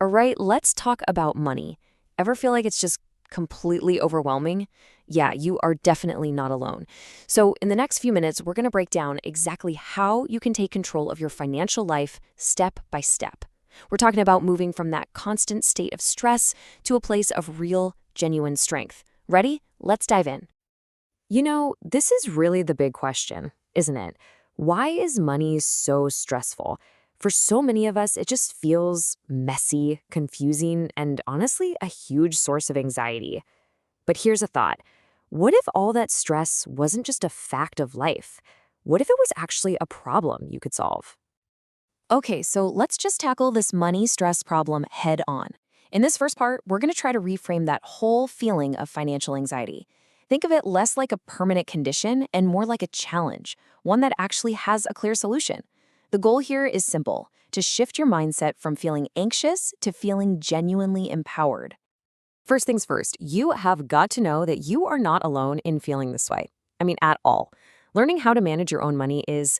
All right, let's talk about money. Ever feel like it's just completely overwhelming? Yeah, you are definitely not alone. So, in the next few minutes, we're going to break down exactly how you can take control of your financial life step by step. We're talking about moving from that constant state of stress to a place of real, genuine strength. Ready? Let's dive in. This is really the big question, isn't it? Why is money so stressful? For so many of us, it just feels messy, confusing, and honestly, a huge source of anxiety. But here's a thought. What if all that stress wasn't just a fact of life? What if it was actually a problem you could solve? Okay, so let's just tackle this money stress problem head on. In this first part, we're going to try to reframe that whole feeling of financial anxiety. Think of it less like a permanent condition and more like a challenge, one that actually has a clear solution. The goal here is simple, to shift your mindset from feeling anxious to feeling genuinely empowered. First things first, you have got to know that you are not alone in feeling this way. I mean, at all. Learning how to manage your own money is,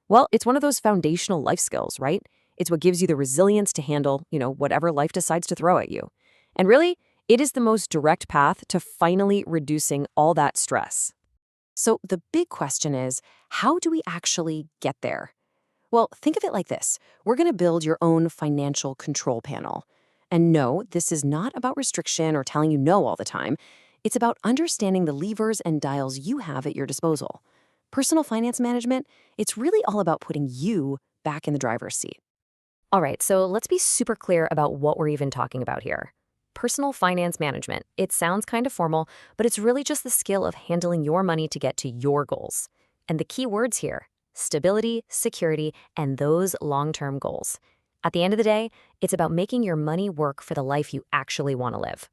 well, it's one of those foundational life skills, right? It's what gives you the resilience to handle, whatever life decides to throw at you. And really, it is the most direct path to finally reducing all that stress. So the big question is, how do we actually get there? Well, think of it like this. We're going to build your own financial control panel. And no, this is not about restriction or telling you no all the time. It's about understanding the levers and dials you have at your disposal. Personal finance management, it's really all about putting you back in the driver's seat. All right, so let's be super clear about what we're even talking about here. Personal finance management. It sounds kind of formal, but it's really just the skill of handling your money to get to your goals. And the key words here, stability, security, and those long-term goals. At the end of the day, it's about making your money work for the life you actually want to live.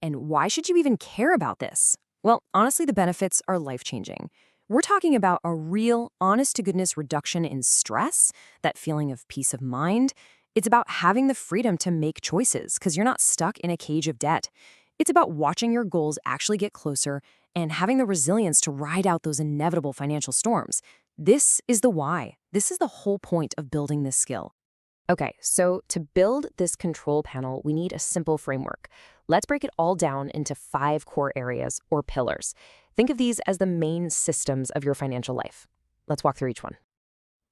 And why should you even care about this? Well, honestly, the benefits are life-changing. We're talking about a real, honest-to-goodness reduction in stress, that feeling of peace of mind. It's about having the freedom to make choices because you're not stuck in a cage of debt. It's about watching your goals actually get closer and having the resilience to ride out those inevitable financial storms. This is the why. This is the whole point of building this skill. Okay, so to build this control panel, we need a simple framework. Let's break it all down into 5 core areas or pillars. Think of these as the main systems of your financial life. Let's walk through each one.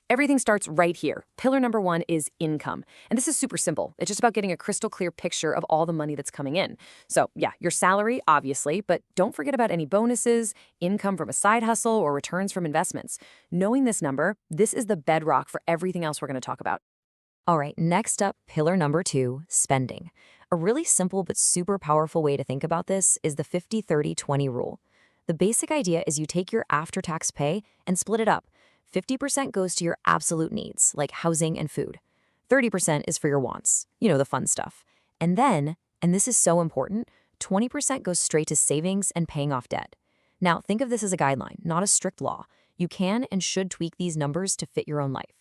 Everything starts right here. Pillar number 1 is income. And this is super simple. It's just about getting a crystal clear picture of all the money that's coming in. So yeah, your salary, obviously, but don't forget about any bonuses, income from a side hustle, or returns from investments. Knowing this number, this is the bedrock for everything else we're going to talk about. All right, next up, pillar number 2, spending. A really simple but super powerful way to think about this is the 50-30-20 rule. The basic idea is you take your after-tax pay and split it up. 50% goes to your absolute needs, like housing and food. 30% is for your wants, the fun stuff. And then, and this is so important, 20% goes straight to savings and paying off debt. Now, think of this as a guideline, not a strict law. You can and should tweak these numbers to fit your own life.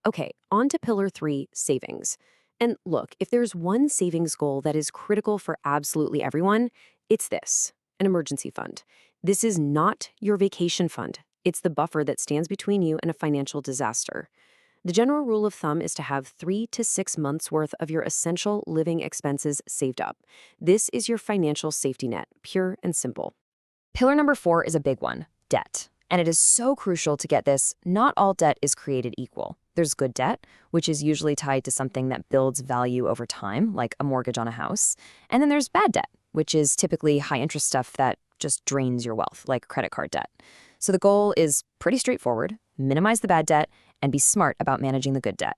Okay, on to pillar 3, savings. And look, if there's one savings goal that is critical for absolutely everyone, it's this, an emergency fund. This is not your vacation fund. It's the buffer that stands between you and a financial disaster. The general rule of thumb is to have 3 to 6 months worth of your essential living expenses saved up. This is your financial safety net, pure and simple. Pillar number 4 is a big one, debt. And it is so crucial to get this, not all debt is created equal. There's good debt, which is usually tied to something that builds value over time, like a mortgage on a house. And then there's bad debt, which is typically high-interest stuff that just drains your wealth, like credit card debt. So the goal is pretty straightforward, minimize the bad debt, and be smart about managing the good debt.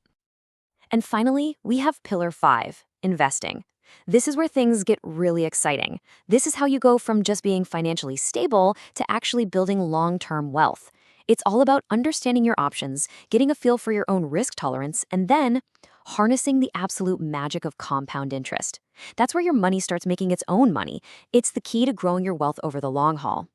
And finally, we have pillar 5, investing. This is where things get really exciting. This is how you go from just being financially stable to actually building long-term wealth. It's all about understanding your options, getting a feel for your own risk tolerance, and then harnessing the absolute magic of compound interest. That's where your money starts making its own money. It's the key to growing your wealth over the long haul.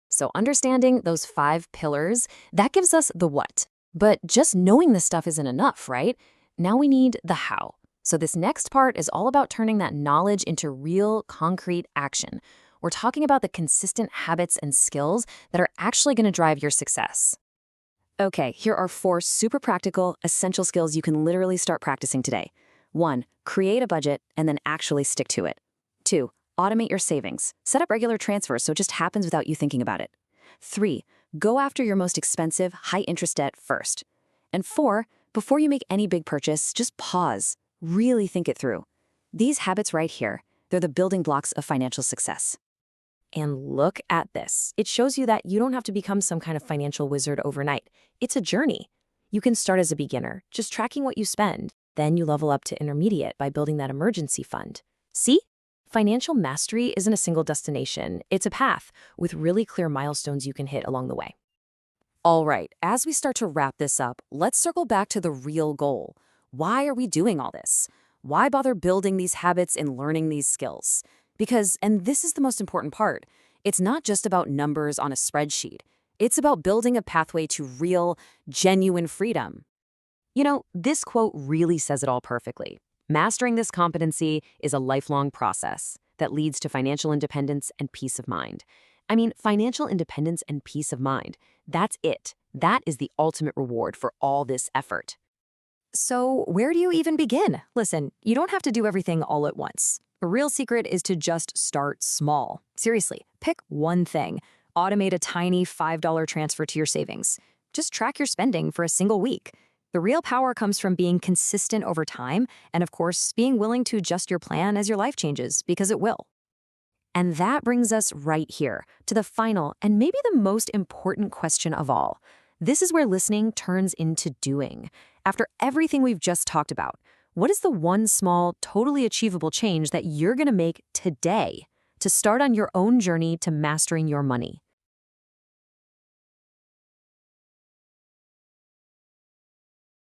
So understanding those 5 pillars, that gives us the what. But just knowing this stuff isn't enough, right? Now we need the how. So this next part is all about turning that knowledge into real, concrete action. We're talking about the consistent habits and skills that are actually going to drive your success. Okay, here are 4 super practical, essential skills you can literally start practicing today. 1. Create a budget and then actually stick to it. 2. Automate your savings. Set up regular transfers so it just happens without you thinking about it. 3. Go after your most expensive, high-interest debt first. And 4. Before you make any big purchase, just pause. Really think it through. These habits right here, they're the building blocks of financial success. And look at this. It shows you that you don't have to become some kind of financial wizard overnight. It's a journey. You can start as a beginner, just tracking what you spend. Then you level up to intermediate by building that emergency fund. See? Financial mastery isn't a single destination. It's a path with really clear milestones you can hit along the way. All right, as we start to wrap this up, let's circle back to the real goal. Why are we doing all this? Why bother building these habits and learning these skills? Because, and this is the most important part, it's not just about numbers on a spreadsheet. It's about building a pathway to real, genuine freedom. You know, this quote really says it all perfectly. Mastering this competency is a lifelong process that leads to financial independence and peace of mind. I mean, financial independence and peace of mind, that's it. That is the ultimate reward for all this effort. So where do you even begin? Listen, you don't have to do everything all at once. The real secret is to just start small. Seriously, pick one thing. Automate a tiny $5 transfer to your savings. Just track your spending for a single week. The real power comes from being consistent over time and, of course, being willing to adjust your plan as your life changes, because it will. And that brings us right here to the final and maybe the most important question of all. This is where listening turns into doing. After everything we've just talked about, what is the one small, totally achievable change that you're going to make today to start on your own journey to mastering your money?